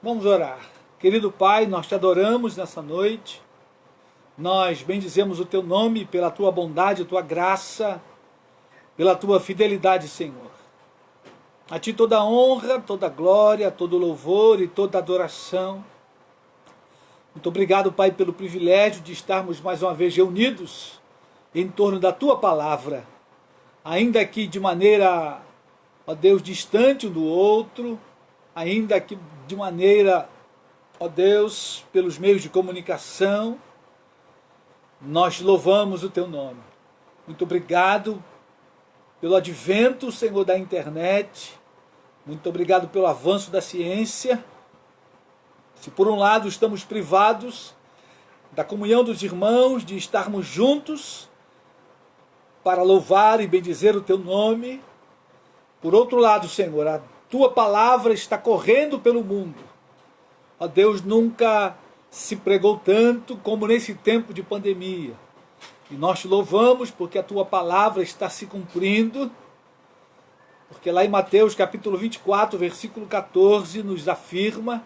Vamos orar. Querido Pai, nós te adoramos nessa noite. Nós bendizemos o teu nome pela tua bondade, tua graça, pela tua fidelidade, Senhor. A ti toda honra, toda glória, todo louvor e toda adoração. Muito obrigado, Pai, pelo privilégio de estarmos mais uma vez reunidos em torno da tua palavra, ainda que de maneira, ó Deus, distante um do outro, ainda que de maneira, ó Deus, pelos meios de comunicação, nós louvamos o teu nome. Muito obrigado pelo advento, Senhor, da internet. Muito obrigado pelo avanço da ciência. Se por um lado estamos privados da comunhão dos irmãos, de estarmos juntos para louvar e bendizer o teu nome, por outro lado, Senhor, a tua palavra está correndo pelo mundo. Ó Deus, nunca se pregou tanto como nesse tempo de pandemia. E nós te louvamos porque a tua palavra está se cumprindo, porque lá em Mateus capítulo 24, versículo 14, nos afirma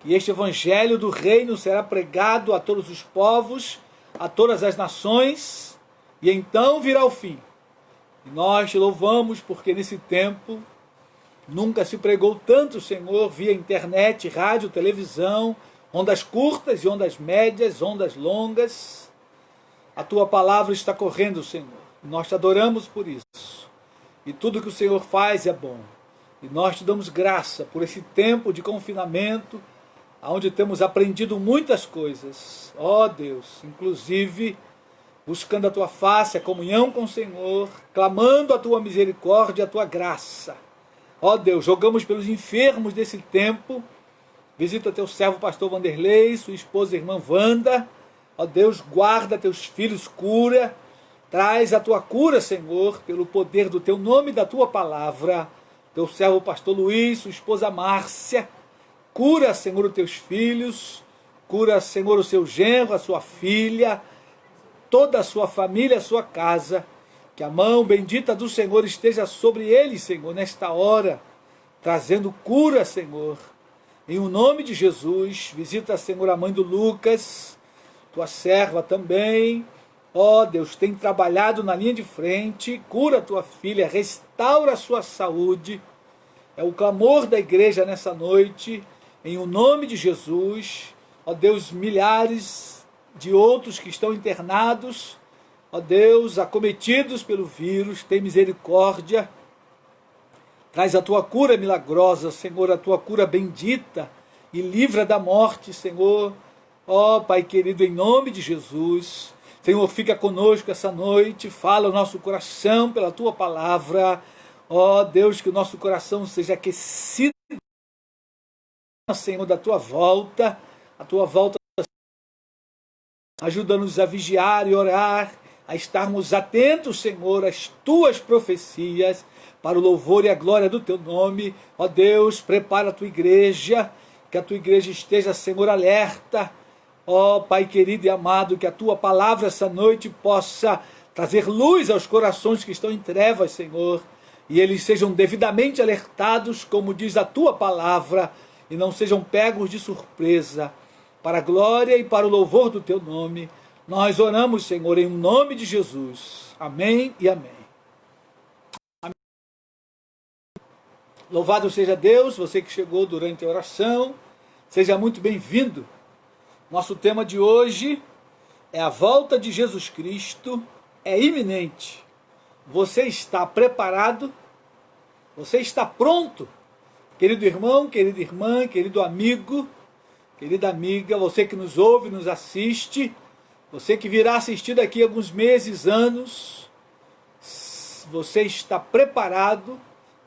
que este evangelho do reino será pregado a todos os povos, a todas as nações, e então virá o fim. E nós te louvamos porque nesse tempo nunca se pregou tanto, Senhor, via internet, rádio, televisão, ondas curtas e ondas médias, ondas longas. A tua palavra está correndo, Senhor. Nós te adoramos por isso. E tudo que o Senhor faz é bom. E nós te damos graça por esse tempo de confinamento, onde temos aprendido muitas coisas. Ó Deus, inclusive buscando a tua face, a comunhão com o Senhor, clamando a tua misericórdia, a tua graça. Ó Deus, jogamos pelos enfermos desse tempo. Visita teu servo pastor Vanderlei, sua esposa irmã Wanda. Ó Deus, guarda teus filhos, cura. Traz a tua cura, Senhor, pelo poder do teu nome e da tua palavra. Teu servo pastor Luiz, sua esposa Márcia. Cura, Senhor, os teus filhos. Cura, Senhor, o seu genro, a sua filha, toda a sua família, a sua casa. Que a mão bendita do Senhor esteja sobre eles, Senhor, nesta hora, trazendo cura, Senhor. Em o nome de Jesus, visita, Senhor, a mãe do Lucas, tua serva também. Ó Deus, tem trabalhado na linha de frente, cura a tua filha, restaura a sua saúde. É o clamor da igreja nessa noite, em o nome de Jesus. Ó Deus, milhares de outros que estão internados, ó Deus, acometidos pelo vírus, tem misericórdia. Traz a tua cura milagrosa, Senhor, a tua cura bendita, e livra da morte, Senhor. Ó Pai querido, em nome de Jesus. Senhor, fica conosco essa noite, fala o nosso coração pela tua palavra. Ó Deus, que o nosso coração seja aquecido, Senhor, da tua volta, a tua volta. Ajuda-nos a vigiar e orar, a estarmos atentos, Senhor, às tuas profecias, para o louvor e a glória do teu nome. Ó Deus, prepara a tua igreja, que a tua igreja esteja, Senhor, alerta. Ó Pai querido e amado, que a tua palavra essa noite possa trazer luz aos corações que estão em trevas, Senhor, e eles sejam devidamente alertados, como diz a tua palavra, e não sejam pegos de surpresa. Para a glória e para o louvor do teu nome, nós oramos, Senhor, em nome de Jesus. Amém e amém. Amém. Louvado seja Deus, você que chegou durante a oração, seja muito bem-vindo. Nosso tema de hoje é a volta de Jesus Cristo, é iminente. Você está preparado? Você está pronto? Querido irmão, querida irmã, querido amigo, querida amiga, você que nos ouve, nos assiste, você que virá assistir daqui a alguns meses, anos, você está preparado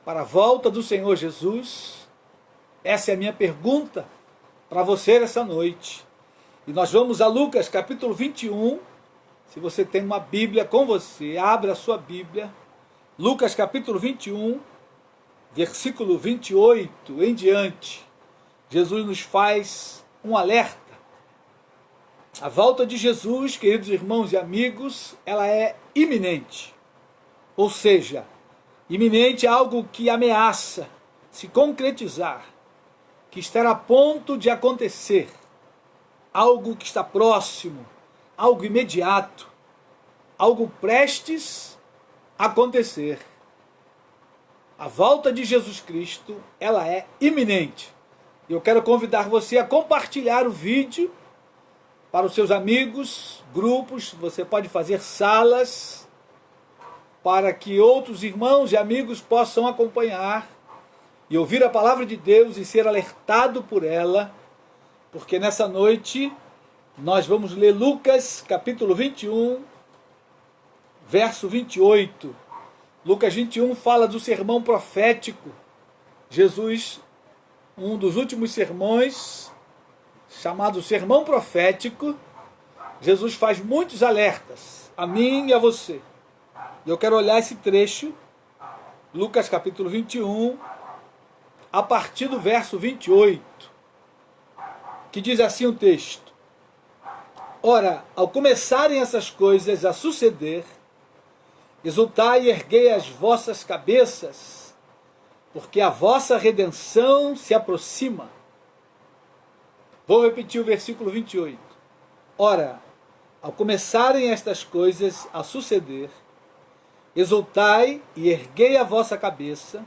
para a volta do Senhor Jesus? Essa é a minha pergunta para você nessa noite. E nós vamos a Lucas capítulo 21, se você tem uma Bíblia com você, abra a sua Bíblia, Lucas capítulo 21, versículo 28 em diante. Jesus nos faz um alerta. A volta de Jesus, queridos irmãos e amigos, ela é iminente. Ou seja, iminente é algo que ameaça se concretizar, que estará a ponto de acontecer, algo que está próximo, algo imediato, algo prestes a acontecer. A volta de Jesus Cristo, ela é iminente. Eu quero convidar você a compartilhar o vídeo para os seus amigos, grupos. Você pode fazer salas para que outros irmãos e amigos possam acompanhar e ouvir a palavra de Deus e ser alertado por ela, porque nessa noite nós vamos ler Lucas capítulo 21, verso 28. Lucas 21 fala do sermão profético. Jesus, um dos últimos sermões, chamado sermão profético, Jesus faz muitos alertas, a mim e a você. Eu quero olhar esse trecho, Lucas capítulo 21, a partir do verso 28, que diz assim o texto: Ora, ao começarem essas coisas a suceder, exultai e erguei as vossas cabeças, porque a vossa redenção se aproxima. Vou repetir o versículo 28. Ora, ao começarem estas coisas a suceder, exultai e erguei a vossa cabeça,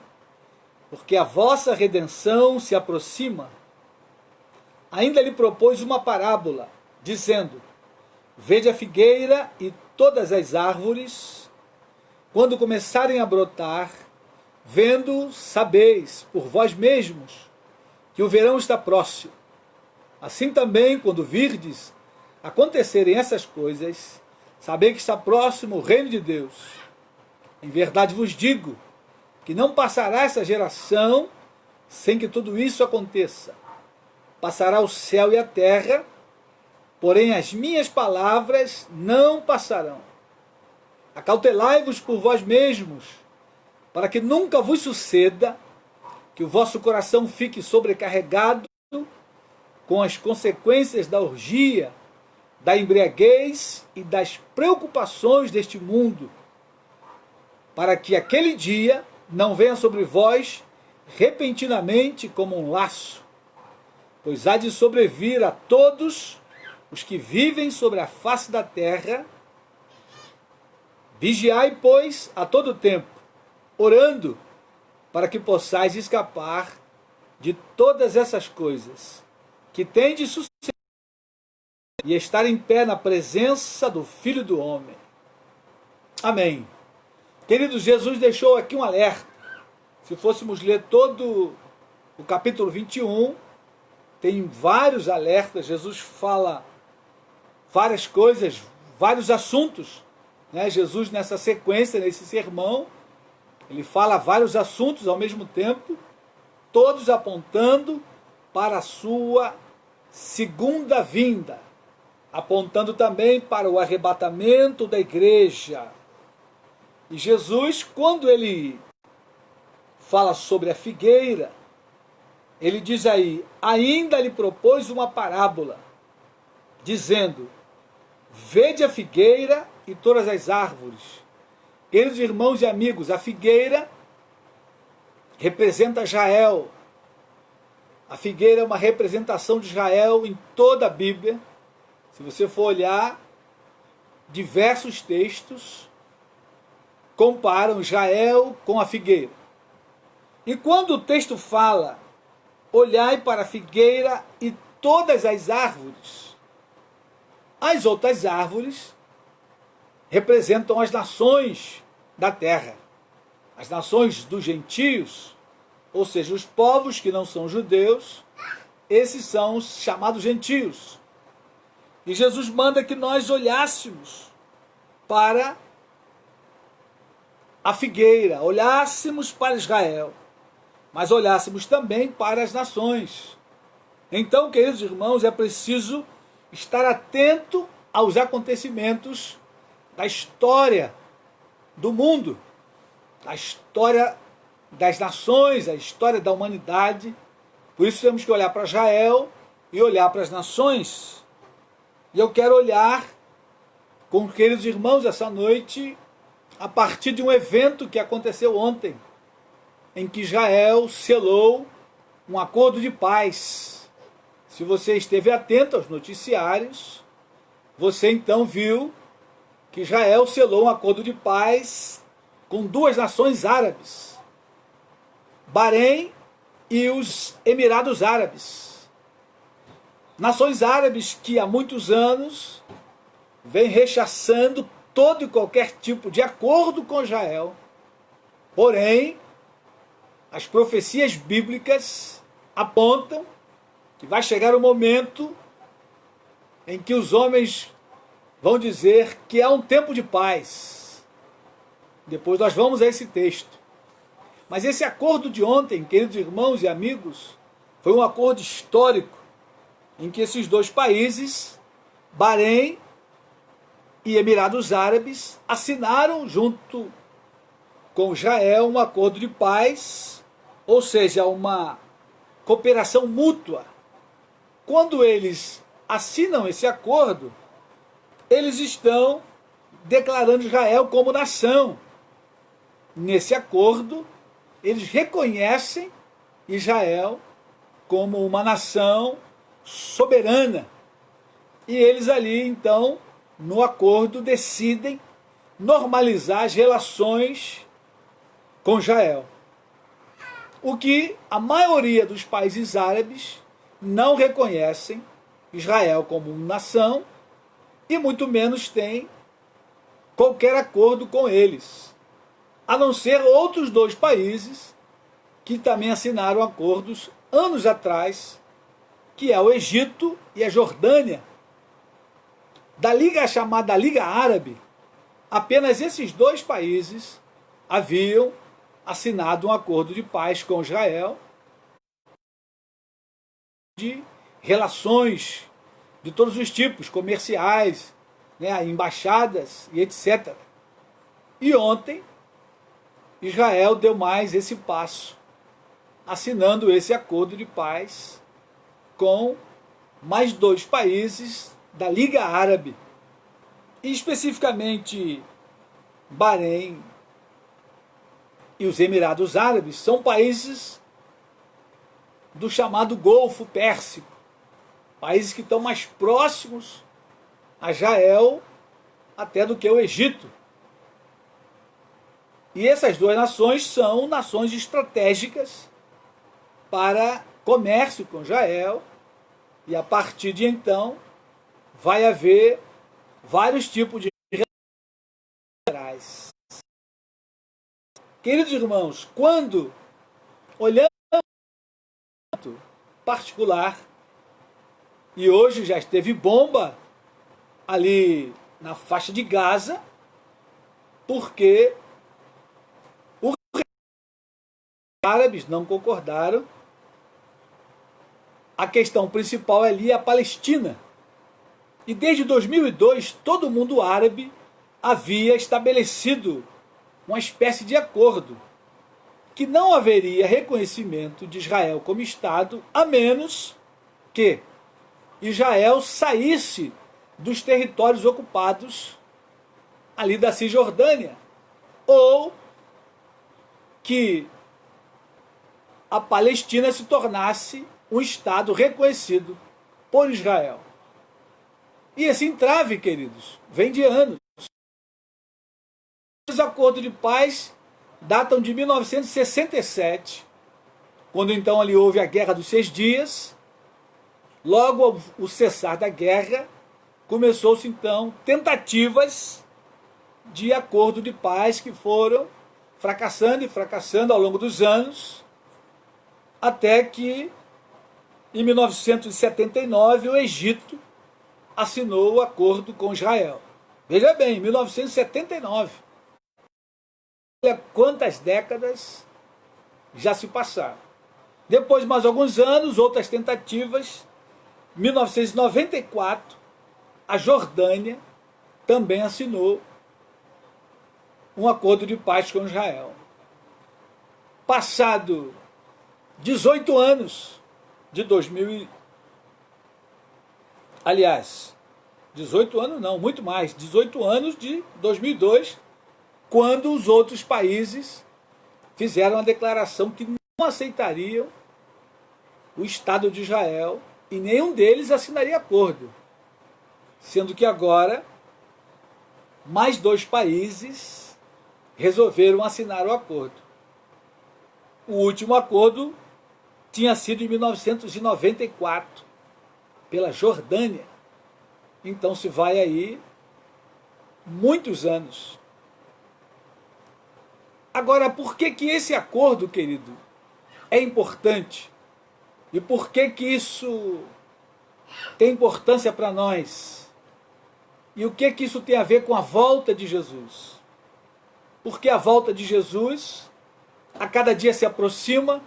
porque a vossa redenção se aproxima. Ainda lhe propôs uma parábola, dizendo: Vede a figueira e todas as árvores, quando começarem a brotar, vendo, sabeis por vós mesmos que o verão está próximo. Assim também, quando virdes acontecerem essas coisas, sabei que está próximo o reino de Deus. Em verdade vos digo que não passará essa geração sem que tudo isso aconteça. Passará o céu e a terra, porém as minhas palavras não passarão. Acautelai-vos por vós mesmos, para que nunca vos suceda que o vosso coração fique sobrecarregado com as consequências da orgia, da embriaguez e das preocupações deste mundo, para que aquele dia não venha sobre vós repentinamente como um laço, pois há de sobrevir a todos os que vivem sobre a face da terra. Vigiai, pois, a todo tempo, orando, para que possais escapar de todas essas coisas que tem de suceder e estar em pé na presença do Filho do Homem. Amém. Queridos, Jesus deixou aqui um alerta. Se fôssemos ler todo o capítulo 21, tem vários alertas. Jesus fala várias coisas, vários assuntos. Jesus, nessa sequência, nesse sermão, ele fala vários assuntos ao mesmo tempo, todos apontando para a sua segunda vinda, apontando também para o arrebatamento da igreja. E Jesus, quando ele fala sobre a figueira, ele diz aí: ainda lhe propôs uma parábola, dizendo: Vede a figueira e todas as árvores. Queridos irmãos e amigos, a figueira representa Israel. A figueira é uma representação de Israel em toda a Bíblia. Se você for olhar, diversos textos comparam Israel com a figueira. E quando o texto fala, olhai para a figueira e todas as árvores, as outras árvores representam as nações da terra, as nações dos gentios, ou seja, os povos que não são judeus, esses são os chamados gentios. E Jesus manda que nós olhássemos para a figueira, olhássemos para Israel, mas olhássemos também para as nações. Então, queridos irmãos, é preciso estar atento aos acontecimentos da história do mundo, da história das nações, a história da humanidade. Por isso temos que olhar para Israel e olhar para as nações. E eu quero olhar com os queridos irmãos essa noite a partir de um evento que aconteceu ontem, em que Israel selou um acordo de paz. Se você esteve atento aos noticiários, você então viu que Israel selou um acordo de paz com duas nações árabes, Bahrein e os Emirados Árabes. Nações árabes que há muitos anos vêm rechaçando todo e qualquer tipo de acordo com Israel. Porém, as profecias bíblicas apontam que vai chegar o momento em que os homens vão dizer que há um tempo de paz. Depois nós vamos a esse texto. Mas esse acordo de ontem, queridos irmãos e amigos, foi um acordo histórico em que esses dois países, Bahrein e Emirados Árabes, assinaram junto com Israel um acordo de paz, ou seja, uma cooperação mútua. Quando eles assinam esse acordo, eles estão declarando Israel como nação. Nesse acordo, eles reconhecem Israel como uma nação soberana. E eles ali, então, no acordo, decidem normalizar as relações com Israel. O que a maioria dos países árabes não reconhecem Israel como uma nação e muito menos tem qualquer acordo com eles, a não ser outros dois países que também assinaram acordos anos atrás, que é o Egito e a Jordânia. Da Liga chamada Liga Árabe, apenas esses dois países haviam assinado um acordo de paz com Israel, de relações de todos os tipos, comerciais, né, embaixadas e etc. E ontem, Israel deu mais esse passo, assinando esse acordo de paz com mais dois países da Liga Árabe, e especificamente Bahrein e os Emirados Árabes são países do chamado Golfo Pérsico, países que estão mais próximos a Israel até do que o Egito. E essas duas nações são nações estratégicas para comércio com Israel, e a partir de então vai haver vários tipos de relações. Queridos irmãos, quando olhamos particular, e hoje já esteve bomba ali na faixa de Gaza, porque os árabes não concordaram. A questão principal ali é a Palestina. E desde 2002, todo mundo árabe havia estabelecido uma espécie de acordo que não haveria reconhecimento de Israel como Estado, a menos que Israel saísse dos territórios ocupados ali da Cisjordânia, ou que a Palestina se tornasse um Estado reconhecido por Israel. E esse entrave, queridos, vem de anos. Os acordos de paz datam de 1967, quando então ali houve a Guerra dos 6 Dias. Logo ao cessar da guerra, começou-se então tentativas de acordo de paz que foram fracassando e fracassando ao longo dos anos, até que em 1979 o Egito assinou o acordo com Israel. Veja bem, 1979. Olha quantas décadas já se passaram. Depois de mais alguns anos, outras tentativas. 1994, a Jordânia também assinou um acordo de paz com Israel. Passado 18 anos de 2000, aliás, 18 anos não, muito mais, 18 anos de 2002, quando os outros países fizeram a declaração que não aceitariam o Estado de Israel e nenhum deles assinaria acordo, sendo que agora mais 2 países resolveram assinar o acordo. O último acordo tinha sido em 1994, pela Jordânia. Então se vai aí muitos anos. Agora, por que que esse acordo, querido, é importante? E por que que isso tem importância para nós? E o que que isso tem a ver com a volta de Jesus? Porque a volta de Jesus a cada dia se aproxima,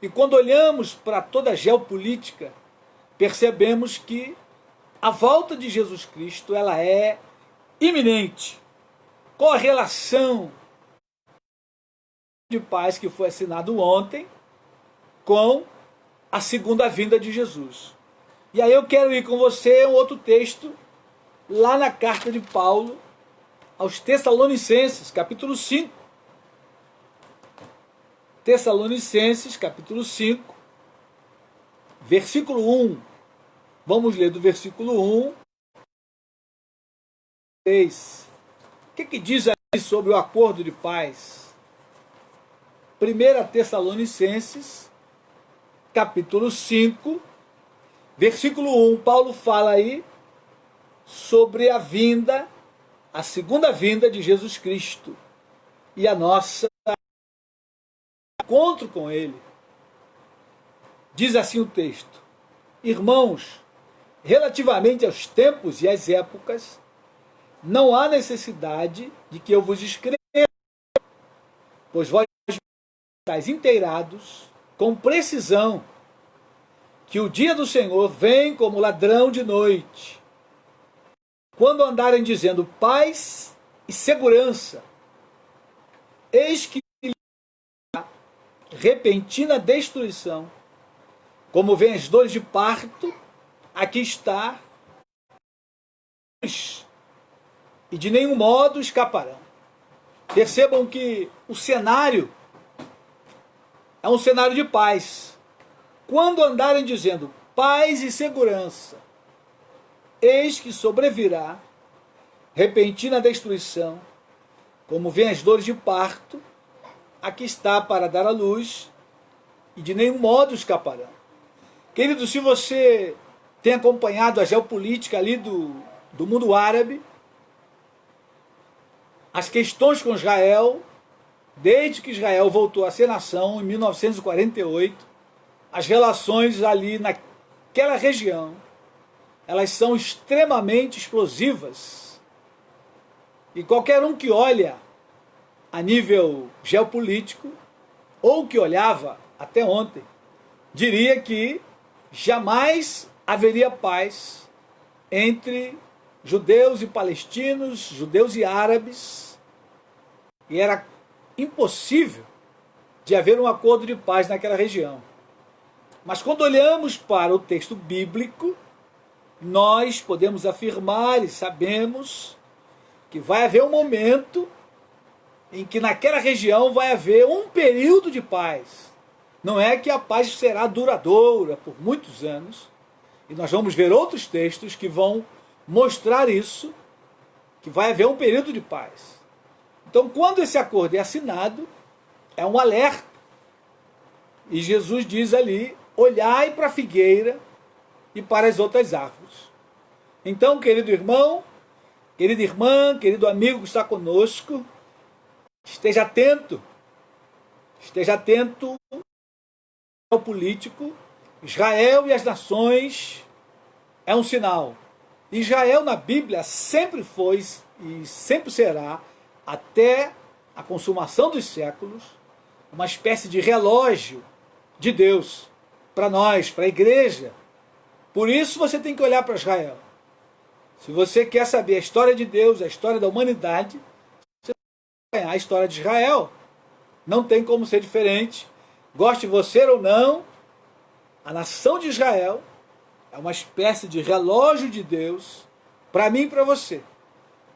e quando olhamos para toda a geopolítica, percebemos que a volta de Jesus Cristo ela é iminente. Qual a relação de paz que foi assinado ontem com a segunda vinda de Jesus? E aí eu quero ir com você a um outro texto, lá na carta de Paulo aos Tessalonicenses, capítulo 5. Tessalonicenses, capítulo 5, versículo 1. Vamos ler do versículo 1. 3. O que diz aí sobre o acordo de paz? 1 Tessalonicenses, capítulo 5, versículo 1. Paulo fala aí sobre a vinda, a segunda vinda de Jesus Cristo e a nossa encontro com ele. Diz assim o texto: irmãos, relativamente aos tempos e às épocas, não há necessidade de que eu vos escreva, pois vós estáis inteirados com precisão que o dia do Senhor vem como ladrão de noite. Quando andarem dizendo paz e segurança, eis que repentina destruição, como vem as dores de parto, aqui está, e de nenhum modo escaparão. Percebam que o cenário é um cenário de paz. Quando andarem dizendo paz e segurança, eis que sobrevirá repentina destruição, como vem as dores de parto, aqui está para dar à luz, e de nenhum modo escaparão. Querido, se você tem acompanhado a geopolítica ali do mundo árabe, as questões com Israel, desde que Israel voltou a ser nação, em 1948, as relações ali naquela região, elas são extremamente explosivas. E qualquer um que olha a nível geopolítico, ou que olhava até ontem, diria que jamais haveria paz entre judeus e palestinos, judeus e árabes, e era impossível de haver um acordo de paz naquela região. Mas quando olhamos para o texto bíblico, nós podemos afirmar e sabemos que vai haver um momento em que naquela região vai haver um período de paz. Não é que a paz será duradoura por muitos anos, e nós vamos ver outros textos que vão mostrar isso, que vai haver um período de paz. Então, quando esse acordo é assinado, é um alerta. E Jesus diz ali, olhai para a figueira e para as outras árvores. Então, querido irmão, querida irmã, querido amigo que está conosco, esteja atento ao político. Israel e as nações é um sinal. Israel na Bíblia sempre foi e sempre será, até a consumação dos séculos, uma espécie de relógio de Deus para nós, para a igreja. Por isso você tem que olhar para Israel. Se você quer saber a história de Deus, a história da humanidade, você tem que ganhar a história de Israel. Não tem como ser diferente. Goste você ou não, a nação de Israel é uma espécie de relógio de Deus para mim e para você.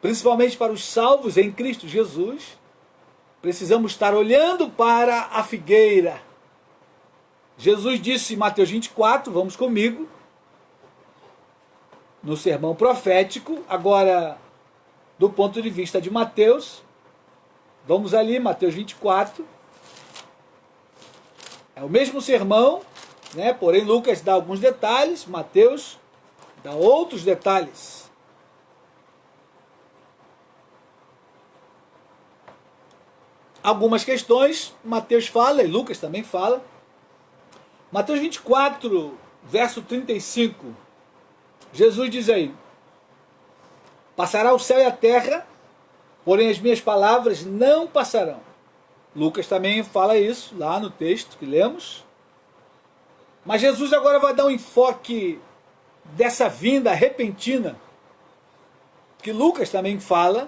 Principalmente para os salvos em Cristo Jesus, precisamos estar olhando para a figueira. Jesus disse em Mateus 24, vamos comigo, no sermão profético, agora do ponto de vista de Mateus, vamos ali, Mateus 24, é o mesmo sermão, né? Porém Lucas dá alguns detalhes, Mateus dá outros detalhes. Algumas questões, Mateus fala e Lucas também fala. Mateus 24, verso 35, Jesus diz aí: passará o céu e a terra, porém as minhas palavras não passarão. Lucas também fala isso lá no texto que lemos. Mas Jesus agora vai dar um enfoque dessa vinda repentina, que Lucas também fala.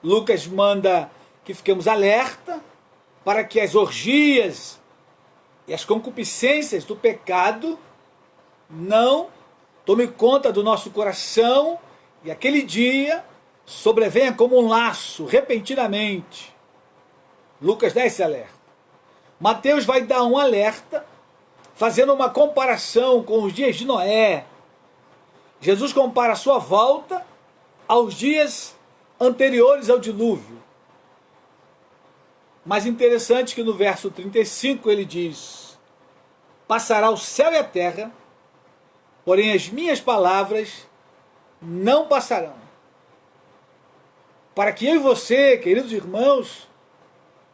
Lucas manda que fiquemos alerta para que as orgias e as concupiscências do pecado não tomem conta do nosso coração e aquele dia sobrevenha como um laço, repentinamente. Lucas dá esse alerta. Mateus vai dar um alerta, fazendo uma comparação com os dias de Noé. Jesus compara a sua volta aos dias anteriores ao dilúvio. Mas interessante que no verso 35 ele diz: passará o céu e a terra, porém as minhas palavras não passarão. Para que eu e você, queridos irmãos,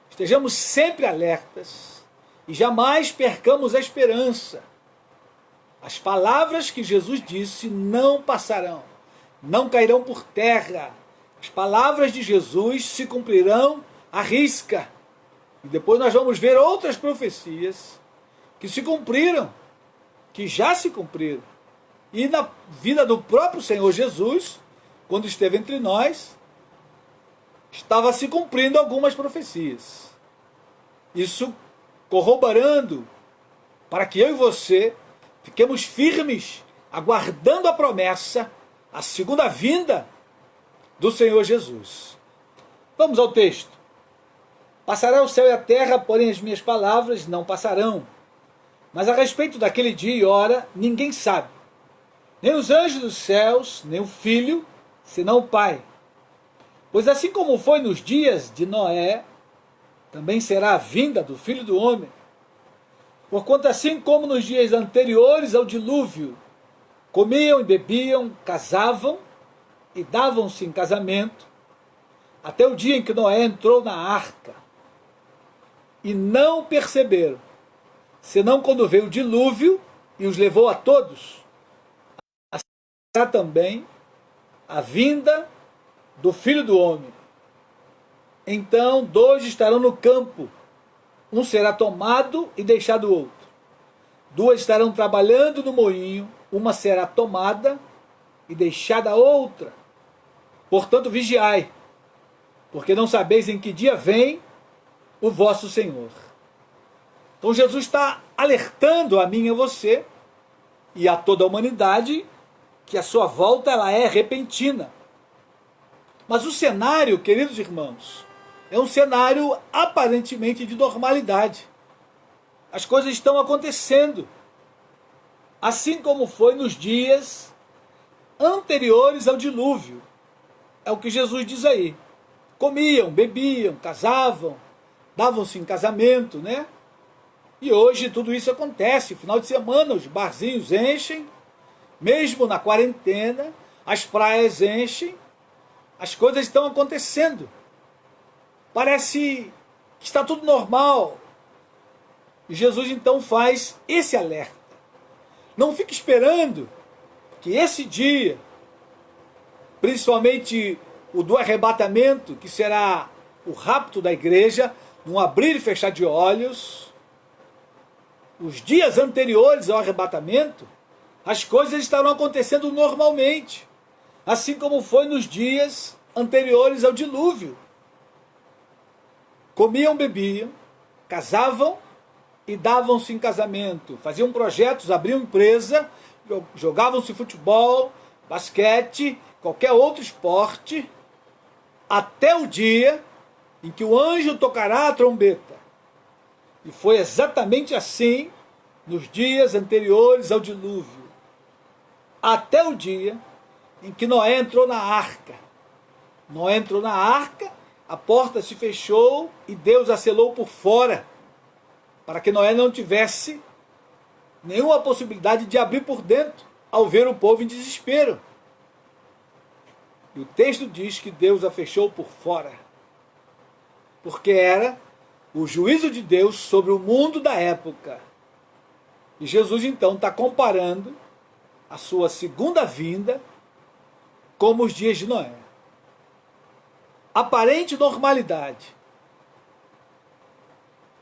estejamos sempre alertas e jamais percamos a esperança. As palavras que Jesus disse não passarão, não cairão por terra. As palavras de Jesus se cumprirão à risca. E depois nós vamos ver outras profecias que se cumpriram, que já se cumpriram. E na vida do próprio Senhor Jesus, quando esteve entre nós, estava se cumprindo algumas profecias. Isso corroborando para que eu e você fiquemos firmes, aguardando a promessa, a segunda vinda do Senhor Jesus. Vamos ao texto. Passará o céu e a terra, porém as minhas palavras não passarão. Mas a respeito daquele dia e hora, ninguém sabe. Nem os anjos dos céus, nem o Filho, senão o Pai. Pois assim como foi nos dias de Noé, também será a vinda do Filho do Homem. Porquanto assim como nos dias anteriores ao dilúvio, comiam e bebiam, casavam e davam-se em casamento, até o dia em que Noé entrou na arca, e não perceberam, senão quando veio o dilúvio e os levou a todos. Assim será também a vinda do Filho do Homem. Então 2 estarão no campo, um será tomado e deixado o outro. 2 estarão trabalhando no moinho, uma será tomada e deixada a outra. Portanto, vigiai, porque não sabeis em que dia vem o vosso Senhor. Então Jesus está alertando a mim e a você e a toda a humanidade que a sua volta ela é repentina. Mas o cenário, queridos irmãos, é um cenário aparentemente de normalidade. As coisas estão acontecendo, assim como foi nos dias anteriores ao dilúvio. É o que Jesus diz aí. Comiam, bebiam, casavam, davam-se em casamento, né? E hoje tudo isso acontece. Final de semana os barzinhos enchem, mesmo na quarentena, as praias enchem, as coisas estão acontecendo. Parece que está tudo normal. E Jesus então faz esse alerta. Não fique esperando que esse dia, principalmente o do arrebatamento, que será o rapto da igreja, num abrir e fechar de olhos, os dias anteriores ao arrebatamento, as coisas estarão acontecendo normalmente, assim como foi nos dias anteriores ao dilúvio. Comiam, bebiam, casavam e davam-se em casamento, faziam projetos, abriam empresa, jogavam-se futebol, basquete, qualquer outro esporte, até o dia em que o anjo tocará a trombeta. E foi exatamente assim nos dias anteriores ao dilúvio, até o dia em que Noé entrou na arca. Noé entrou na arca, a porta se fechou e Deus a selou por fora, para que Noé não tivesse nenhuma possibilidade de abrir por dentro, ao ver o povo em desespero. E o texto diz que Deus a fechou por fora, porque era o juízo de Deus sobre o mundo da época. E Jesus então está comparando a sua segunda vinda como os dias de Noé. Aparente normalidade,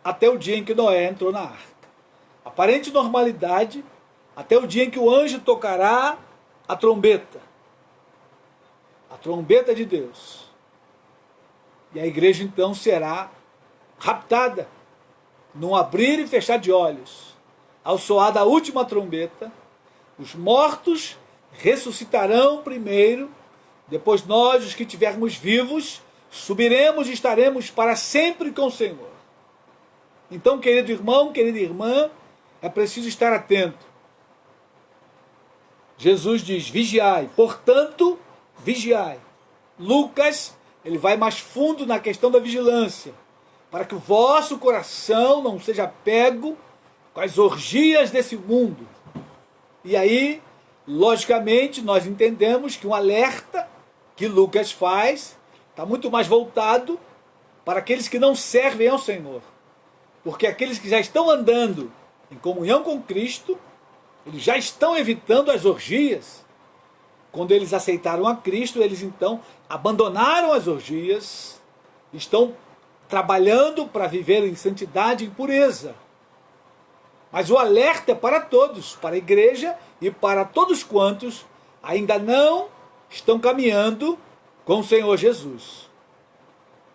até o dia em que Noé entrou na arca. Aparente normalidade, até o dia em que o anjo tocará a trombeta de Deus. E a igreja então será raptada, num abrir e fechar de olhos. Ao soar da última trombeta, os mortos ressuscitarão primeiro, depois nós, os que estivermos vivos, subiremos e estaremos para sempre com o Senhor. Então, querido irmão, querida irmã, é preciso estar atento. Jesus diz, vigiai, portanto, vigiai. Lucas, ele vai mais fundo na questão da vigilância, para que o vosso coração não seja pego com as orgias desse mundo. E aí, logicamente, nós entendemos que um alerta que Lucas faz está muito mais voltado para aqueles que não servem ao Senhor. Porque aqueles que já estão andando em comunhão com Cristo, eles já estão evitando as orgias. Quando eles aceitaram a Cristo, eles então abandonaram as orgias, estão trabalhando para viver em santidade e pureza. Mas o alerta é para todos, para a igreja e para todos quantos ainda não estão caminhando com o Senhor Jesus.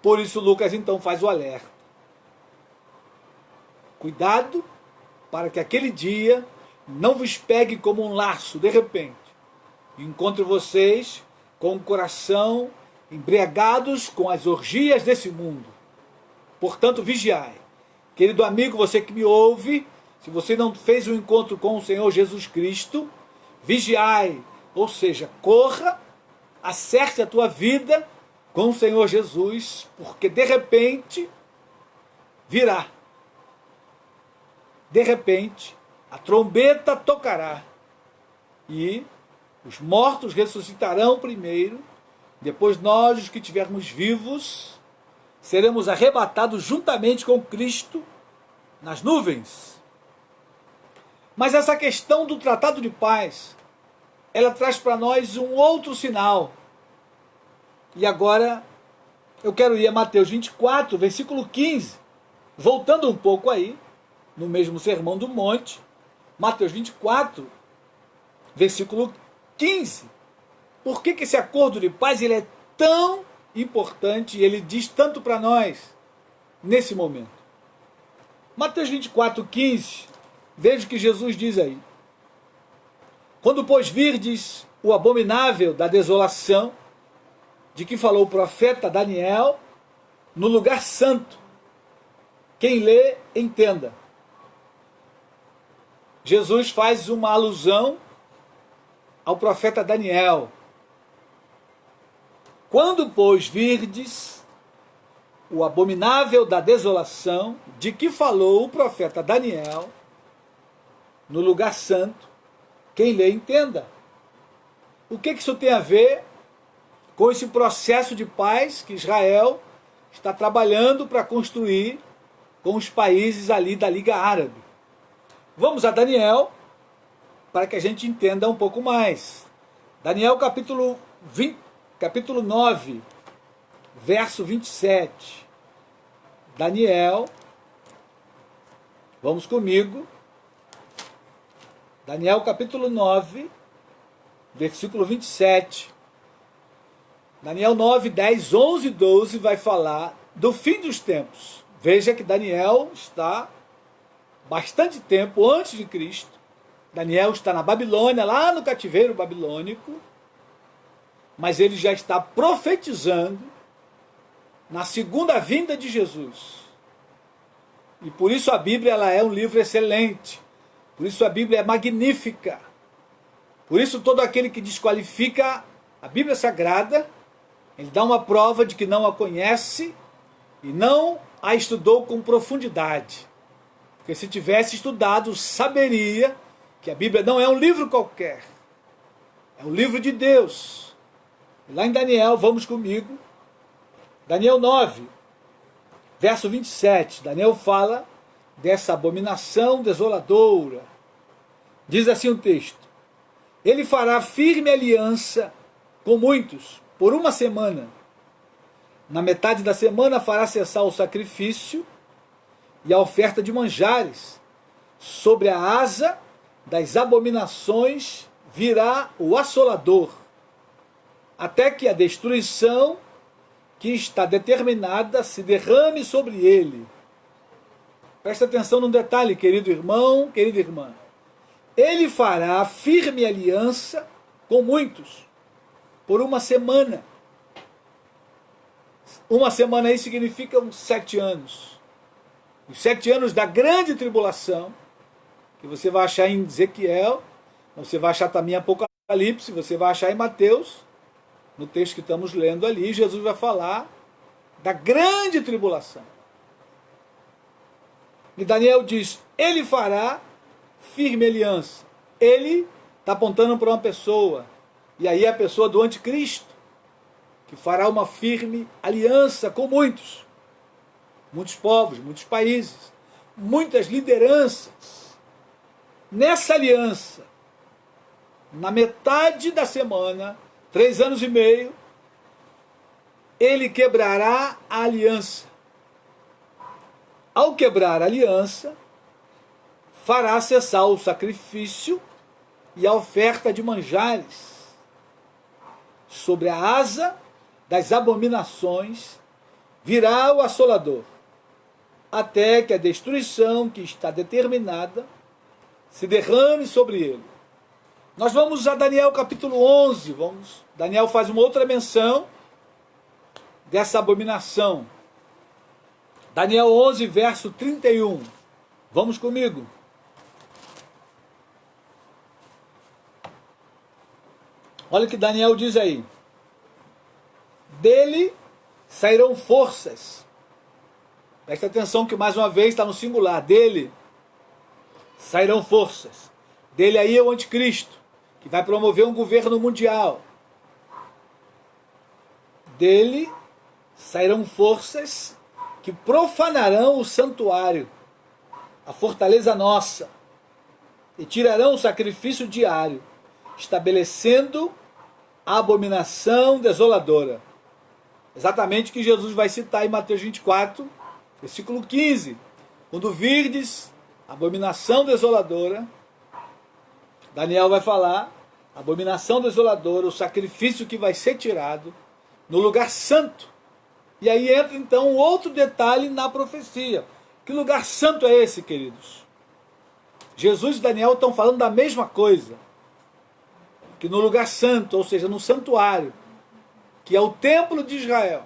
Por isso Lucas então faz o alerta. Cuidado para que aquele dia não vos pegue como um laço de repente. Encontre vocês com o coração embriagados com as orgias desse mundo. Portanto, vigiai. Querido amigo, você que me ouve, se você não fez um encontro com o Senhor Jesus Cristo, vigiai, ou seja, corra, acerte a tua vida com o Senhor Jesus, porque de repente virá. De repente, a trombeta tocará e os mortos ressuscitarão primeiro, depois nós, os que estivermos vivos, seremos arrebatados juntamente com Cristo nas nuvens. Mas essa questão do tratado de paz, ela traz para nós um outro sinal. E agora eu quero ir a Mateus 24, versículo 15, voltando um pouco aí, no mesmo Sermão do Monte, Mateus 24, versículo 15. Por que esse acordo de paz ele é tão importante e ele diz tanto para nós nesse momento? Mateus 24, 15, veja o que Jesus diz aí. Quando, pois, virdes o abominável da desolação, de que falou o profeta Daniel, no lugar santo, quem lê, entenda. Jesus faz uma alusão ao profeta Daniel. Quando, pois, virdes o abominável da desolação, de que falou o profeta Daniel, no lugar santo, quem lê, entenda. O que isso tem a ver com esse processo de paz que Israel está trabalhando para construir com os países ali da Liga Árabe? Vamos a Daniel, para que a gente entenda um pouco mais. Daniel capítulo 9, verso 27. Daniel, vamos comigo. Daniel capítulo 9, versículo 27. Daniel 9, 10, 11 e 12 vai falar do fim dos tempos. Veja que Daniel está bastante tempo antes de Cristo. Daniel está na Babilônia, lá no cativeiro babilônico, mas ele já está profetizando na segunda vinda de Jesus. E por isso a Bíblia ela é um livro excelente, Por isso a Bíblia é magnífica. Por isso todo aquele que desqualifica a Bíblia Sagrada, ele dá uma prova de que não a conhece e não a estudou com profundidade. Porque se tivesse estudado, saberia que a Bíblia não é um livro qualquer. É um livro de Deus. E lá em Daniel, vamos comigo, Daniel 9, verso 27. Daniel fala dessa abominação desoladora. Diz assim o texto: ele fará firme aliança com muitos por uma semana. Na metade da semana fará cessar o sacrifício e a oferta de manjares. Sobre a asa das abominações virá o assolador, até que a destruição que está determinada se derrame sobre ele. Presta atenção num detalhe, querido irmão, querida irmã. Ele fará firme aliança com muitos por uma semana. Uma semana aí significa uns 7 anos. Os 7 anos da grande tribulação, que você vai achar em Ezequiel, você vai achar também em Apocalipse, você vai achar em Mateus, no texto que estamos lendo ali, Jesus vai falar da grande tribulação. E Daniel diz, ele fará firme aliança. Ele está apontando para uma pessoa, e aí é a pessoa do anticristo, que fará uma firme aliança com muitos povos, muitos países, muitas lideranças. Nessa aliança, na metade da semana, 3 anos e meio, ele quebrará a aliança. Ao quebrar a aliança, fará cessar o sacrifício e a oferta de manjares. Sobre a asa das abominações virá o assolador, até que a destruição que está determinada se derrame sobre ele. Nós vamos a Daniel capítulo 11, Daniel faz uma outra menção dessa abominação. Daniel 11, verso 31. Vamos comigo. Olha o que Daniel diz aí. Dele sairão forças. Presta atenção que mais uma vez está no singular. Dele sairão forças. Dele aí é o anticristo, que vai promover um governo mundial. Dele sairão forças que profanarão o santuário, a fortaleza nossa, e tirarão o sacrifício diário, estabelecendo a abominação desoladora. Exatamente o que Jesus vai citar em Mateus 24, versículo 15. Quando virdes a abominação desoladora, Daniel vai falar, abominação desoladora, o sacrifício que vai ser tirado no lugar santo. E aí entra então um outro detalhe na profecia. Que lugar santo é esse, queridos? Jesus e Daniel estão falando da mesma coisa. Que no lugar santo, ou seja, no santuário, que é o templo de Israel,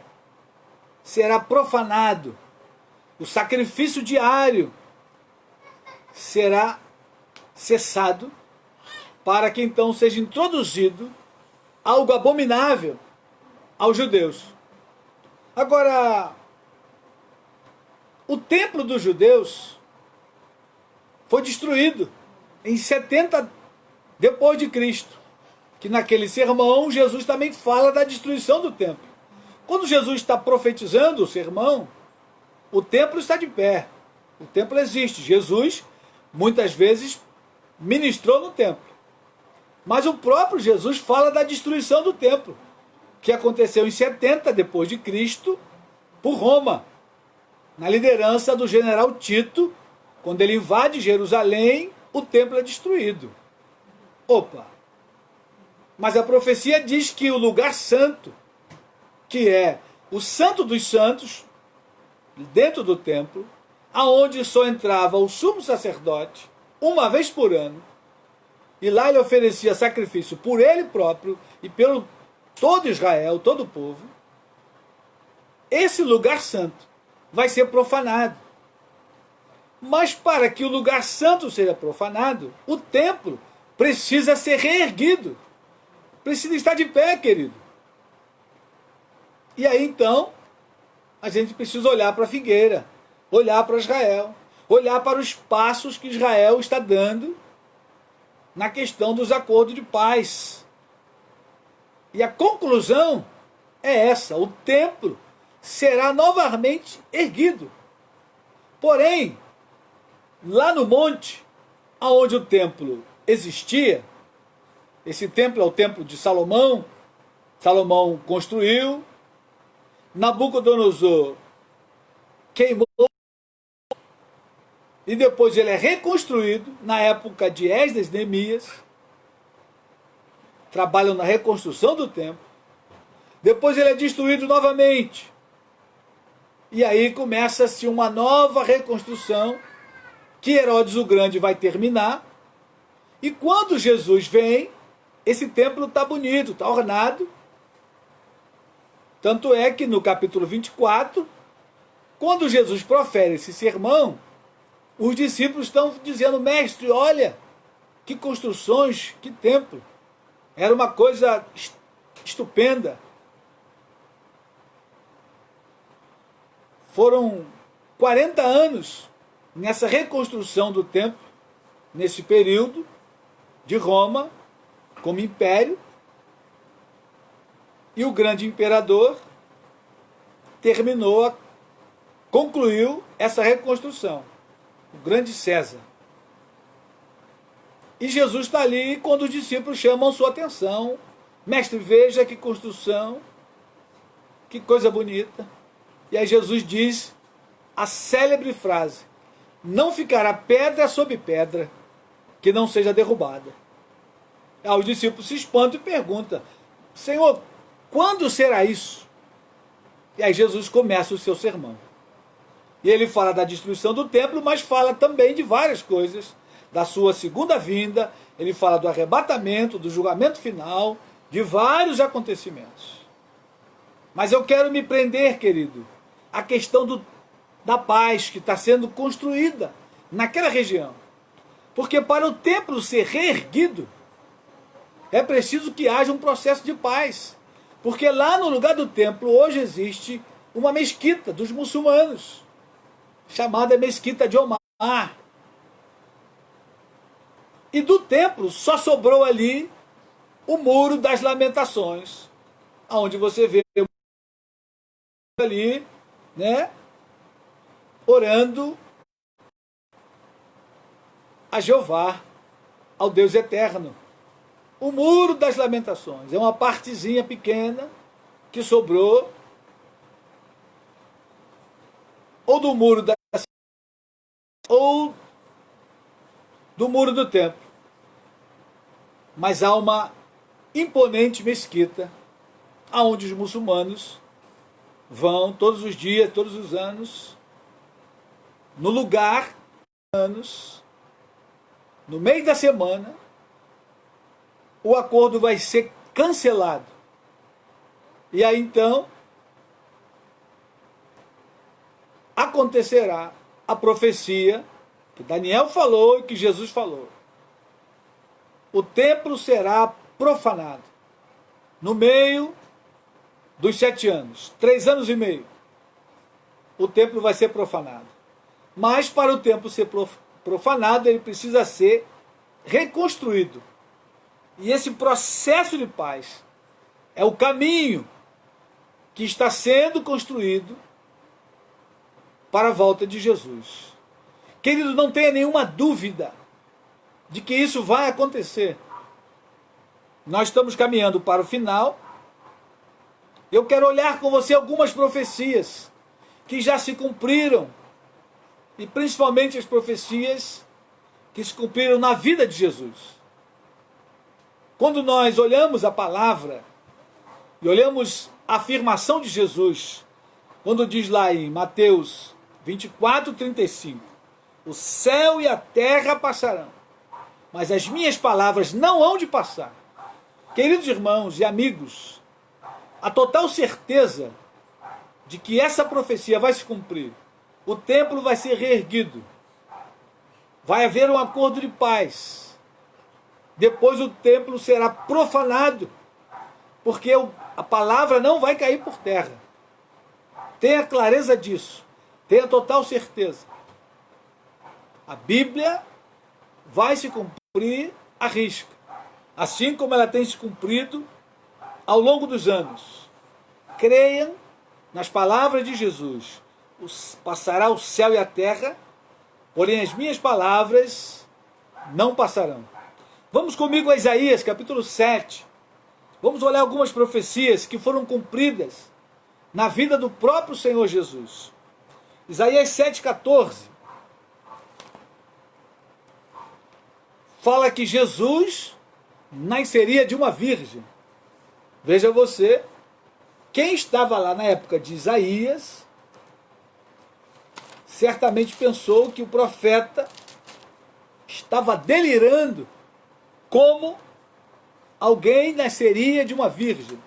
será profanado. O sacrifício diário será cessado, para que então seja introduzido algo abominável aos judeus. Agora, o templo dos judeus foi destruído em 70 depois de Cristo, que naquele sermão Jesus também fala da destruição do templo. Quando Jesus está profetizando o sermão, o templo está de pé, o templo existe. Jesus muitas vezes ministrou no templo, mas o próprio Jesus fala da destruição do templo, que aconteceu em 70 depois de Cristo por Roma, na liderança do general Tito. Quando ele invade Jerusalém, o templo é destruído. Opa! Mas a profecia diz que o lugar santo, que é o santo dos santos, dentro do templo, aonde só entrava o sumo sacerdote uma vez por ano, e lá ele oferecia sacrifício por ele próprio e pelo todo Israel, todo o povo, esse lugar santo vai ser profanado. Mas para que o lugar santo seja profanado, o templo precisa ser reerguido. Precisa estar de pé, querido. E aí então, a gente precisa olhar para a figueira, olhar para Israel, olhar para os passos que Israel está dando na questão dos acordos de paz. E a conclusão é essa: o templo será novamente erguido. Porém, lá no monte, onde o templo existia, esse templo é o templo de Salomão, Salomão construiu, Nabucodonosor queimou, e depois ele é reconstruído na época de Esdras e Neemias, trabalham na reconstrução do templo, depois ele é destruído novamente, e aí começa-se uma nova reconstrução, que Herodes o Grande vai terminar, e quando Jesus vem, esse templo está bonito, está ornado. Tanto é que no capítulo 24, quando Jesus profere esse sermão, os discípulos estão dizendo: mestre, olha, que construções, que templo. Era uma coisa estupenda. Foram 40 anos nessa reconstrução do templo, nesse período de Roma, como império, e o grande imperador concluiu essa reconstrução, o grande César. E Jesus está ali quando os discípulos chamam sua atenção: mestre, veja que construção, que coisa bonita. E aí Jesus diz a célebre frase: não ficará pedra sobre pedra que não seja derrubada. Aí os discípulos se espantam e perguntam: Senhor, quando será isso? E aí Jesus começa o seu sermão. E ele fala da destruição do templo, mas fala também de várias coisas, da sua segunda vinda, ele fala do arrebatamento, do julgamento final, de vários acontecimentos. Mas eu quero me prender, querido, à questão da paz que está sendo construída naquela região. Porque para o templo ser reerguido, é preciso que haja um processo de paz. Porque lá no lugar do templo hoje existe uma mesquita dos muçulmanos, chamada Mesquita de Omar. E do templo só sobrou ali o Muro das Lamentações, onde você vê ali, né, orando a Jeová, ao Deus eterno. O Muro das Lamentações é uma partezinha pequena que sobrou, ou do muro ou do muro do templo. Mas há uma imponente mesquita aonde os muçulmanos vão todos os dias, todos os anos, no lugar, no meio da semana, o acordo vai ser cancelado. E aí então acontecerá a profecia que Daniel falou e que Jesus falou. O templo será profanado no meio dos 7 anos, 3 anos e meio. O templo vai ser profanado. Mas para o templo ser profanado, ele precisa ser reconstruído. E esse processo de paz é o caminho que está sendo construído para a volta de Jesus. Querido, não tenha nenhuma dúvida de que isso vai acontecer. Nós estamos caminhando para o final. Eu quero olhar com você algumas profecias que já se cumpriram, e principalmente as profecias que se cumpriram na vida de Jesus. Quando nós olhamos a palavra e olhamos a afirmação de Jesus, quando diz lá em Mateus 24:35, o céu e a terra passarão, mas as minhas palavras não hão de passar. Queridos irmãos e amigos, a total certeza de que essa profecia vai se cumprir, o templo vai ser reerguido, vai haver um acordo de paz. Depois o templo será profanado, porque a palavra não vai cair por terra. Tenha clareza disso. Tenha total certeza. A Bíblia vai se cumprir à risca, assim como ela tem se cumprido ao longo dos anos. Creiam nas palavras de Jesus. Passará o céu e a terra, porém as minhas palavras não passarão. Vamos comigo a Isaías, capítulo 7. Vamos olhar algumas profecias que foram cumpridas na vida do próprio Senhor Jesus. Isaías 7,14 fala que Jesus nasceria de uma virgem. Veja você, quem estava lá na época de Isaías, certamente pensou que o profeta estava delirando como alguém nasceria de uma virgem.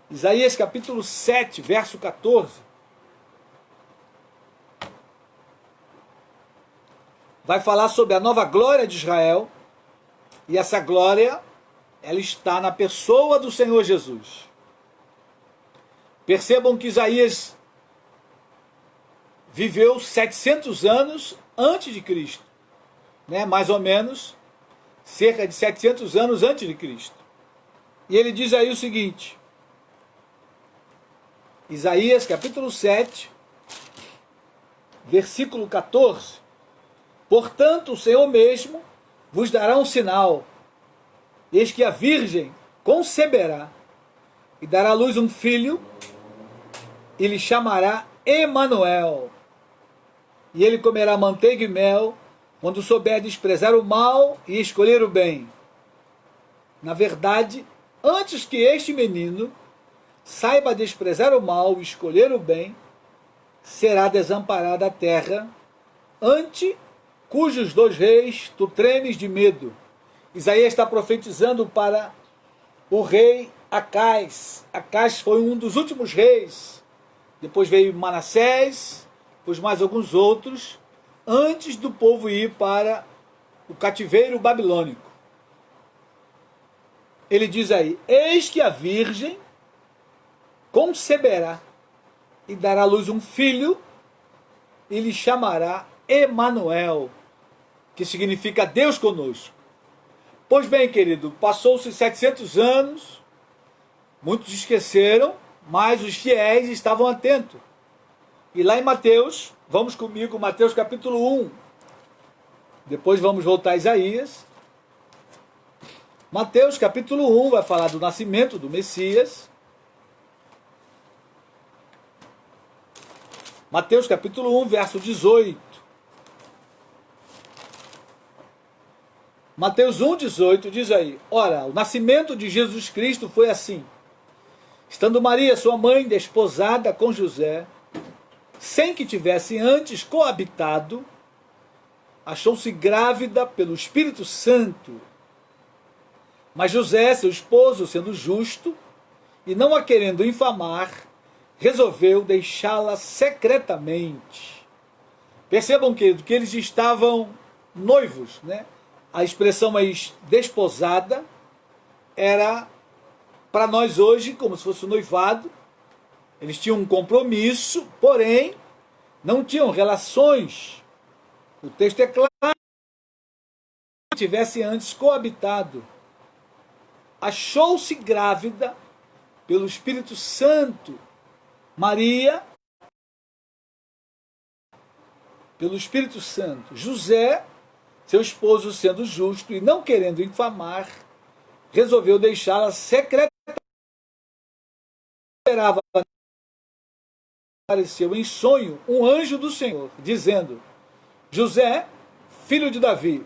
Isaías capítulo 7, verso 14. Vai falar sobre a nova glória de Israel, e essa glória, ela está na pessoa do Senhor Jesus. Percebam que Isaías viveu 700 anos antes de Cristo, né? Mais ou menos, cerca de 700 anos antes de Cristo. E ele diz aí o seguinte, Isaías capítulo 7, versículo 14, portanto o Senhor mesmo vos dará um sinal, eis que a virgem conceberá e dará à luz um filho, e lhe chamará Emanuel, e ele comerá manteiga e mel, quando souber desprezar o mal e escolher o bem. Na verdade, antes que este menino saiba desprezar o mal e escolher o bem, será desamparada a terra, ante cujos dois reis tu tremes de medo. Isaías está profetizando para o rei Acais. Acais foi um dos últimos reis. Depois veio Manassés, depois mais alguns outros, antes do povo ir para o cativeiro babilônico. Ele diz aí, eis que a virgem conceberá e dará à luz um filho, e lhe chamará Emanuel, que significa Deus conosco. Pois bem, querido, passou-se 700 anos, muitos esqueceram, mas os fiéis estavam atentos. E lá em Mateus, vamos comigo, Mateus capítulo 1, depois vamos voltar a Isaías. Mateus capítulo 1 vai falar do nascimento do Messias. Mateus capítulo 1, verso 18. Mateus 1, 18 diz aí, ora, o nascimento de Jesus Cristo foi assim. Estando Maria, sua mãe, desposada com José, sem que tivesse antes coabitado, achou-se grávida pelo Espírito Santo. Mas José, seu esposo, sendo justo, e não a querendo infamar, resolveu deixá-la secretamente. Percebam, querido, que eles estavam noivos, né? A expressão mais desposada era, para nós hoje, como se fosse um noivado. Eles tinham um compromisso, porém, não tinham relações. O texto é claro que tivesse antes coabitado. Achou-se grávida pelo Espírito Santo. Maria, pelo Espírito Santo. José, seu esposo, sendo justo e não querendo infamar, resolveu deixá-la secretamente. Apareceu em sonho um anjo do Senhor, dizendo, José, filho de Davi,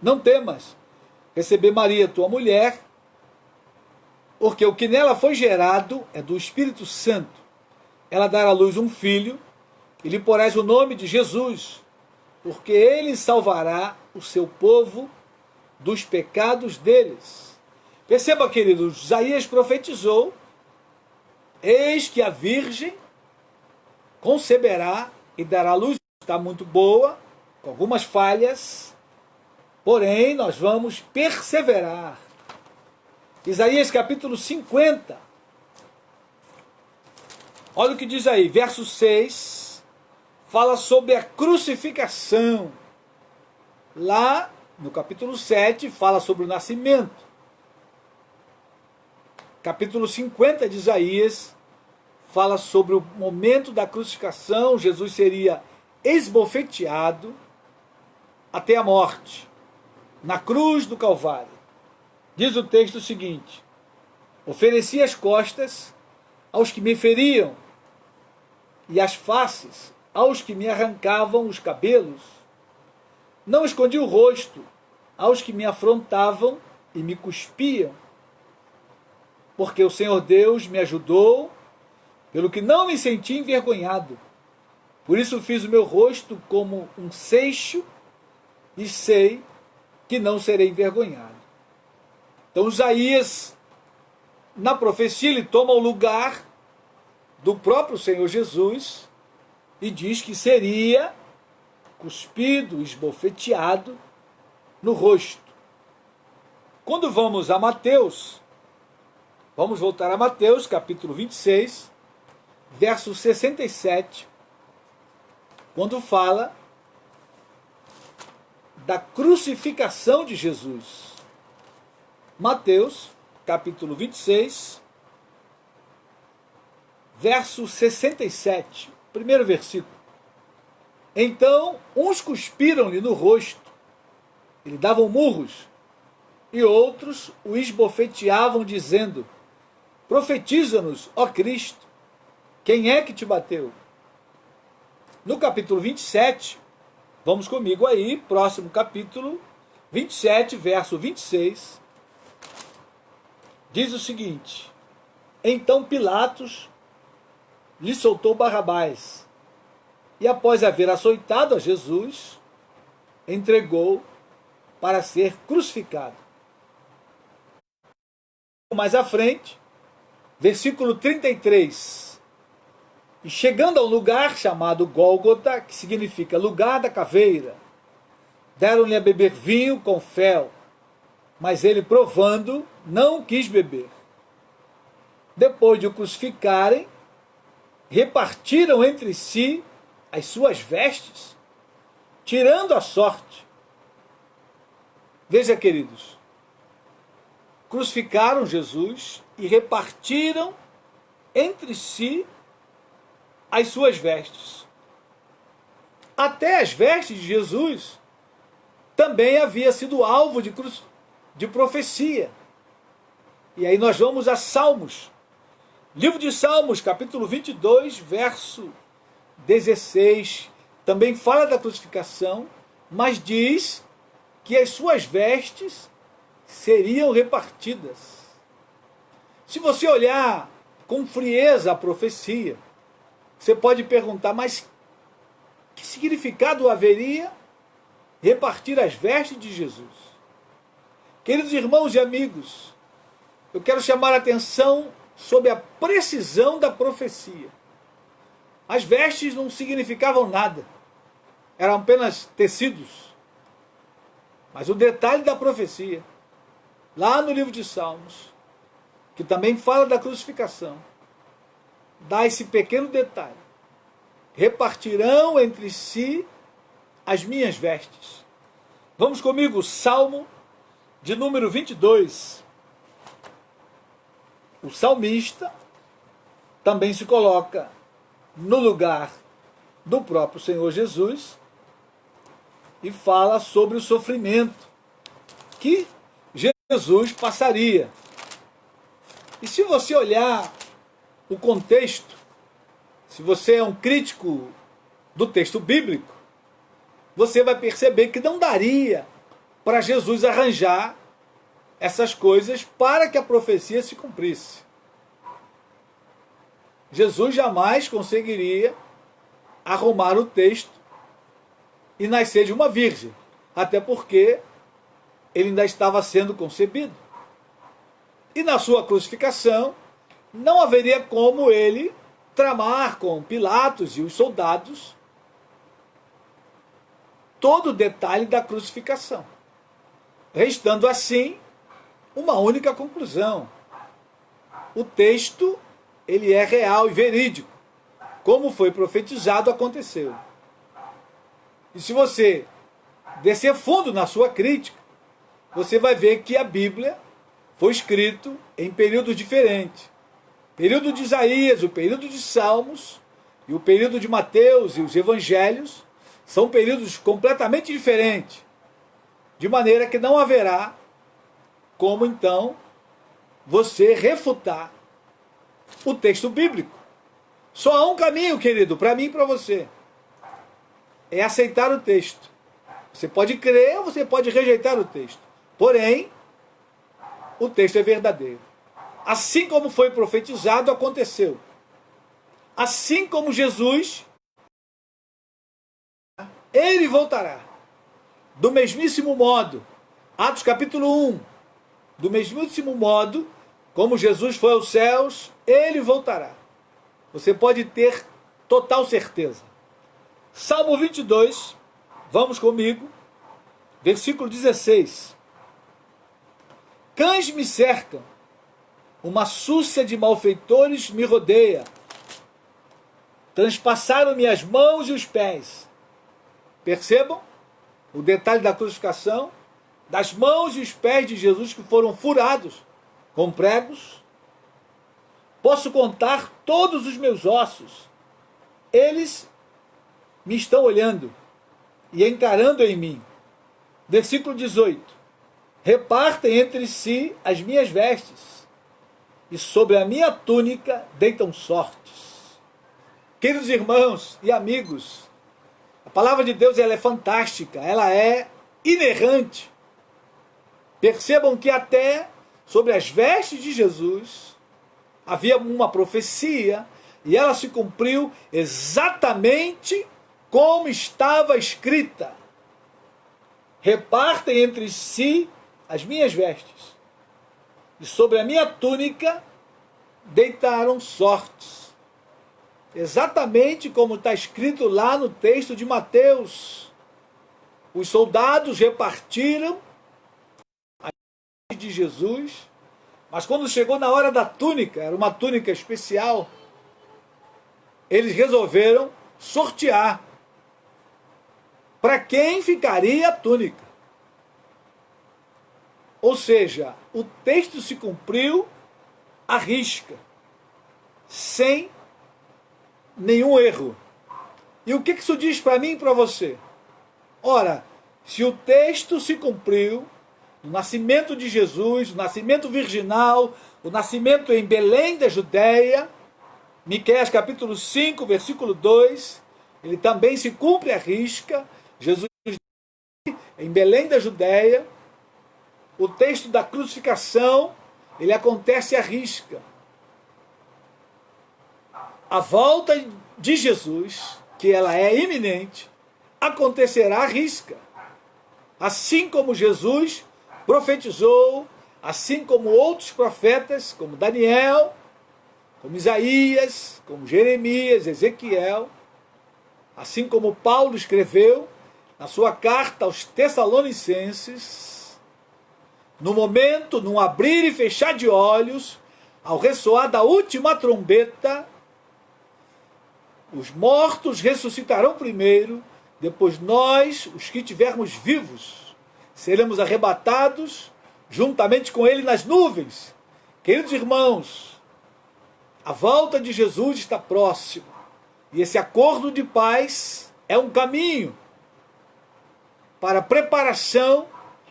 não temas receber Maria, tua mulher, porque o que nela foi gerado é do Espírito Santo. Ela dará à luz um filho, e lhe porás o nome de Jesus, porque ele salvará o seu povo dos pecados deles. Perceba, queridos, Isaías profetizou, eis que a virgem conceberá e dará à luz, está muito boa, com algumas falhas, porém nós vamos perseverar. Isaías capítulo 50. Olha o que diz aí, verso 6, fala sobre a crucificação. Lá no capítulo 7 fala sobre o nascimento. Capítulo 50 de Isaías fala sobre o momento da crucificação. Jesus seria esbofeteado até a morte, na cruz do Calvário. Diz o texto o seguinte: ofereci as costas aos que me feriam, e as faces aos que me arrancavam os cabelos. Não escondi o rosto aos que me afrontavam e me cuspiam, porque o Senhor Deus me ajudou, pelo que não me senti envergonhado. Por isso fiz o meu rosto como um seixo, e sei que não serei envergonhado. Então Isaías, na profecia, ele toma o lugar do próprio Senhor Jesus e diz que seria cuspido, esbofeteado no rosto. Quando vamos a Mateus, vamos voltar a Mateus, capítulo 26, verso 67, quando fala da crucificação de Jesus. Mateus, capítulo 26, verso 67, primeiro versículo. Então, uns cuspiram-lhe no rosto, e lhe davam murros, e outros o esbofeteavam, dizendo: profetiza-nos, ó Cristo, quem é que te bateu? No capítulo 27, vamos comigo aí, próximo capítulo 27, verso 26, diz o seguinte: então Pilatos lhe soltou Barrabás, e após haver açoitado a Jesus, entregou para ser crucificado. Mais à frente, versículo 33. E chegando a um lugar chamado Gólgota, que significa lugar da caveira, deram-lhe a beber vinho com fel, mas ele, provando, não quis beber. Depois de o crucificarem, repartiram entre si as suas vestes, tirando a sorte. Veja, queridos, crucificaram Jesus e repartiram entre si as suas vestes. Até as vestes de Jesus também havia sido alvo de profecia. E aí nós vamos a Salmos. Livro de Salmos, capítulo 22, verso 16, também fala da crucificação, mas diz que as suas vestes seriam repartidas. Se você olhar com frieza a profecia, você pode perguntar, mas que significado haveria repartir as vestes de Jesus? Queridos irmãos e amigos, eu quero chamar a atenção sobre a precisão da profecia. As vestes não significavam nada, eram apenas tecidos. Mas o detalhe da profecia, lá no livro de Salmos, que também fala da crucificação, dá esse pequeno detalhe: repartirão entre si as minhas vestes. Vamos comigo, Salmo de número 22. O salmista também se coloca no lugar do próprio Senhor Jesus e fala sobre o sofrimento que Jesus passaria. E se você olhar o contexto, se você é um crítico do texto bíblico, você vai perceber que não daria para Jesus arranjar essas coisas para que a profecia se cumprisse. Jesus jamais conseguiria arrumar o texto e nascer de uma virgem, até porque ele ainda estava sendo concebido. E na sua crucificação, não haveria como ele tramar com Pilatos e os soldados todo o detalhe da crucificação, restando assim uma única conclusão: o texto ele é real e verídico, como foi profetizado, aconteceu. E se você descer fundo na sua crítica, você vai ver que a Bíblia foi escrito em períodos diferentes. O período de Isaías, o período de Salmos e o período de Mateus e os Evangelhos são períodos completamente diferentes, de maneira que não haverá como então você refutar o texto bíblico. Só há um caminho, querido, para mim e para você: é aceitar o texto. Você pode crer ou você pode rejeitar o texto. Porém, o texto é verdadeiro. Assim como foi profetizado, aconteceu. Assim como Jesus, ele voltará. Do mesmíssimo modo, Atos capítulo 1, do mesmíssimo modo, como Jesus foi aos céus, ele voltará. Você pode ter total certeza. Salmo 22, vamos comigo, versículo 16. Cães me cercam, uma súcia de malfeitores me rodeia. Transpassaram-me as mãos e os pés. Percebam o detalhe da crucificação, das mãos e os pés de Jesus que foram furados com pregos. Posso contar todos os meus ossos. Eles me estão olhando e encarando em mim. Versículo 18. Repartem entre si as minhas vestes, e sobre a minha túnica deitam sortes. Queridos irmãos e amigos, a palavra de Deus ela é fantástica, ela é inerrante. Percebam que até sobre as vestes de Jesus havia uma profecia, e ela se cumpriu exatamente como estava escrita. Repartem entre si as minhas vestes, e sobre a minha túnica deitaram sortes. Exatamente como está escrito lá no texto de Mateus. Os soldados repartiram as vestes de Jesus, mas quando chegou na hora da túnica, era uma túnica especial, eles resolveram sortear para quem ficaria a túnica. Ou seja, o texto se cumpriu à risca, sem nenhum erro. E o que isso diz para mim e para você? Ora, se o texto se cumpriu, o nascimento de Jesus, o nascimento virginal, o nascimento em Belém da Judéia, Miqueias capítulo 5, versículo 2, ele também se cumpre à risca. Jesus em Belém da Judéia, o texto da crucificação, ele acontece à risca. A volta de Jesus, que ela é iminente, acontecerá à risca. Assim como Jesus profetizou, assim como outros profetas, como Daniel, como Isaías, como Jeremias, Ezequiel, assim como Paulo escreveu na sua carta aos Tessalonicenses, no momento, num abrir e fechar de olhos, ao ressoar da última trombeta, os mortos ressuscitarão primeiro, depois nós, os que estivermos vivos, seremos arrebatados juntamente com ele nas nuvens. Queridos irmãos, a volta de Jesus está próxima, e esse acordo de paz é um caminho para a preparação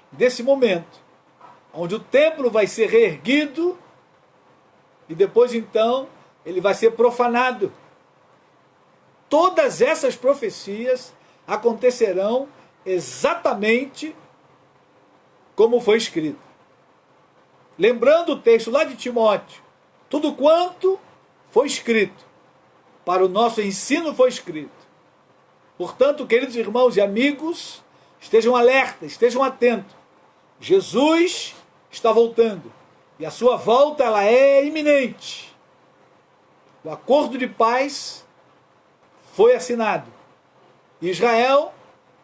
desse momento, onde o templo vai ser reerguido e depois então ele vai ser profanado. Todas essas profecias acontecerão exatamente como foi escrito. Lembrando o texto lá de Timóteo, tudo quanto foi escrito, para o nosso ensino foi escrito. Portanto, queridos irmãos e amigos, estejam alertas, estejam atentos. Jesus está voltando, e a sua volta ela é iminente. O acordo de paz foi assinado. Israel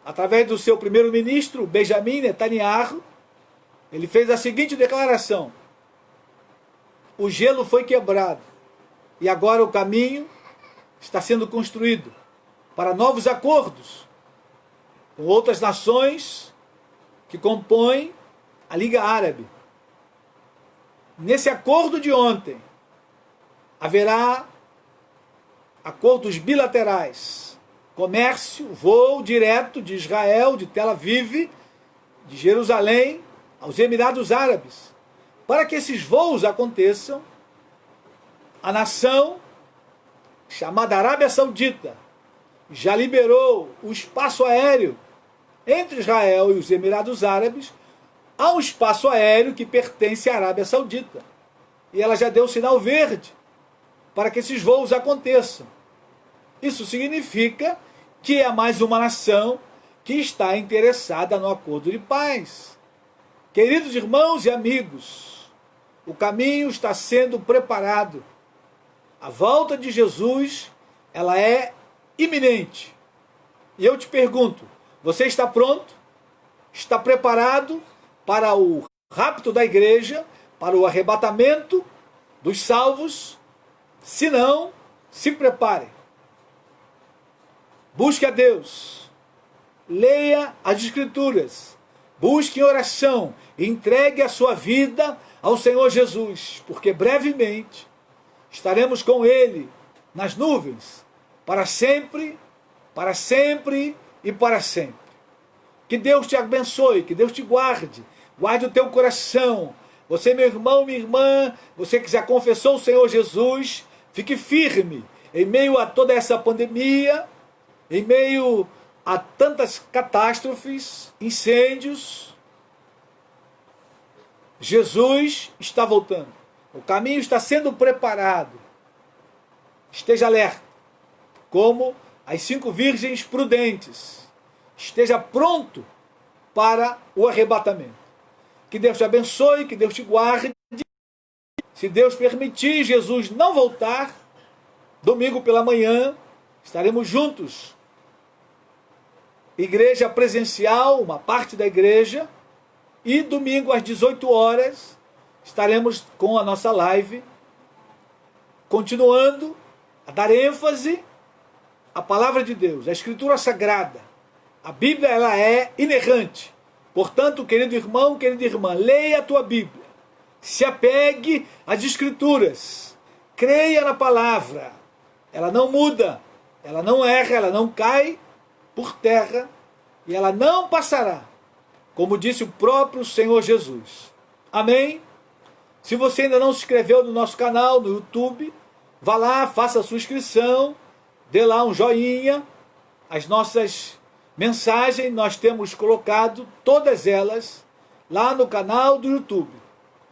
através do seu primeiro-ministro, Benjamin Netanyahu, ele fez a seguinte declaração: o gelo foi quebrado e agora o caminho está sendo construído para novos acordos com outras nações que compõem a Liga Árabe. Nesse acordo de ontem, haverá acordos bilaterais, comércio, voo direto de Israel, de Tel Aviv, de Jerusalém, aos Emirados Árabes. Para que esses voos aconteçam, a nação chamada Arábia Saudita já liberou o espaço aéreo entre Israel e os Emirados Árabes. Há um espaço aéreo que pertence à Arábia Saudita. E ela já deu o sinal verde para que esses voos aconteçam. Isso significa que é mais uma nação que está interessada no acordo de paz. Queridos irmãos e amigos, o caminho está sendo preparado. A volta de Jesus, ela é iminente. E eu te pergunto, você está pronto? Está preparado para o rapto da igreja, para o arrebatamento dos salvos? Se não, se prepare. Busque a Deus. Leia as Escrituras. Busque em oração. Entregue a sua vida ao Senhor Jesus, porque brevemente estaremos com Ele nas nuvens, para sempre e para sempre. Que Deus te abençoe, que Deus te guarde. Guarde o teu coração. Você, meu irmão, minha irmã, você que já confessou o Senhor Jesus, fique firme em meio a toda essa pandemia, em meio a tantas catástrofes, incêndios. Jesus está voltando. O caminho está sendo preparado. Esteja alerta, como as 5 virgens prudentes. Esteja pronto para o arrebatamento. Que Deus te abençoe, que Deus te guarde. Se Deus permitir, Jesus não voltar, domingo pela manhã, estaremos juntos. Igreja presencial, uma parte da igreja, e domingo às 18 horas, estaremos com a nossa live, continuando a dar ênfase à palavra de Deus, à Escritura Sagrada. A Bíblia, ela é inerrante. Portanto, querido irmão, querida irmã, leia a tua Bíblia. Se apegue às Escrituras. Creia na palavra. Ela não muda, ela não erra, ela não cai por terra e ela não passará, como disse o próprio Senhor Jesus. Amém? Se você ainda não se inscreveu no nosso canal, no YouTube, vá lá, faça a sua inscrição, dê lá um joinha. As nossas mensagens, nós temos colocado todas elas lá no canal do YouTube,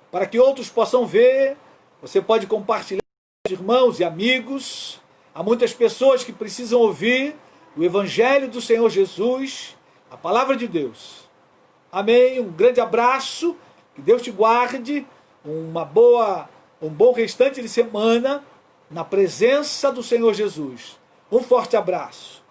para que outros possam ver. Você pode compartilhar com os irmãos e amigos. Há muitas pessoas que precisam ouvir o Evangelho do Senhor Jesus, a palavra de Deus. Amém? Um grande abraço, que Deus te guarde, um bom restante de semana na presença do Senhor Jesus. Um forte abraço.